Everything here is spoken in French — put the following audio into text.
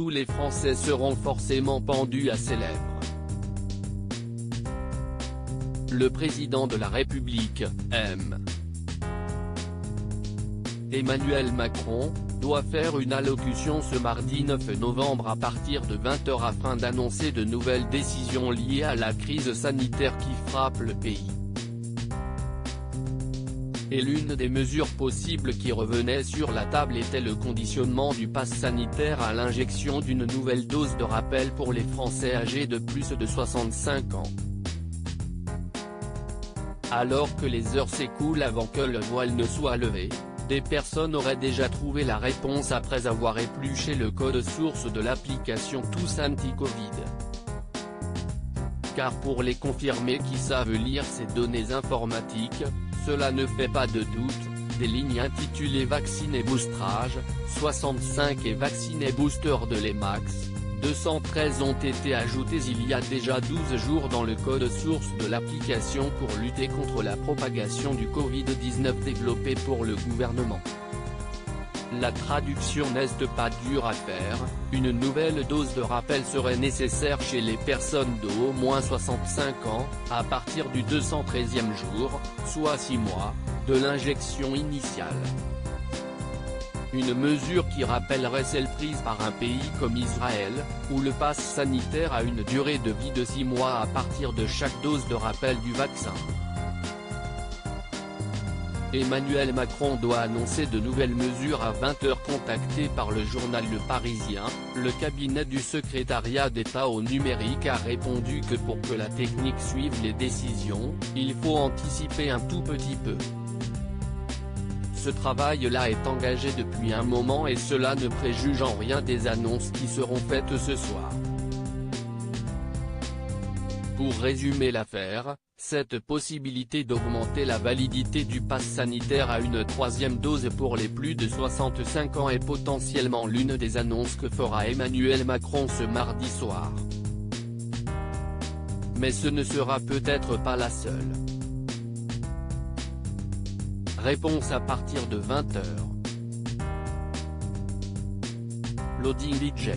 tous les Français seront forcément pendus à ses lèvres. Le président de la République, Emmanuel Macron, doit faire une allocution ce mardi 9 novembre à partir de 20 h afin d'annoncer de nouvelles décisions liées à la crise sanitaire qui frappe le pays. Et l'une des mesures possibles qui revenait sur la table était le conditionnement du pass sanitaire à l'injection d'une nouvelle dose de rappel pour les Français âgés de plus de 65 ans. Alors que les heures s'écoulent avant que le voile ne soit levé, des personnes auraient déjà trouvé la réponse après avoir épluché le code source de l'application Tous Anti-Covid. Car pour les confirmés qui savent lire ces données informatiques, cela ne fait pas de doute, des lignes intitulées Vacciné Boostrage, 65 et Vacciné Booster de l'Emax, 213 ont été ajoutées il y a déjà 12 jours dans le code source de l'application pour lutter contre la propagation du Covid-19 développé pour le gouvernement. La traduction n'est pas dure à faire, une nouvelle dose de rappel serait nécessaire chez les personnes d'au moins 65 ans, à partir du 213e jour, soit 6 mois, de l'injection initiale. Une mesure qui rappellerait celle prise par un pays comme Israël, où le pass sanitaire a une durée de vie de 6 mois à partir de chaque dose de rappel du vaccin. Emmanuel Macron doit annoncer de nouvelles mesures à 20 h. Contacté par le journal Le Parisien, le cabinet du secrétariat d'État au numérique a répondu que pour que la technique suive les décisions, il faut anticiper un tout petit peu. Ce travail-là est engagé depuis un moment et cela ne préjuge en rien des annonces qui seront faites ce soir. Pour résumer l'affaire, cette possibilité d'augmenter la validité du pass sanitaire à une 3e dose pour les plus de 65 ans est potentiellement l'une des annonces que fera Emmanuel Macron ce mardi soir. Mais ce ne sera peut-être pas la seule. Réponse à partir de 20 h. Loading DJ.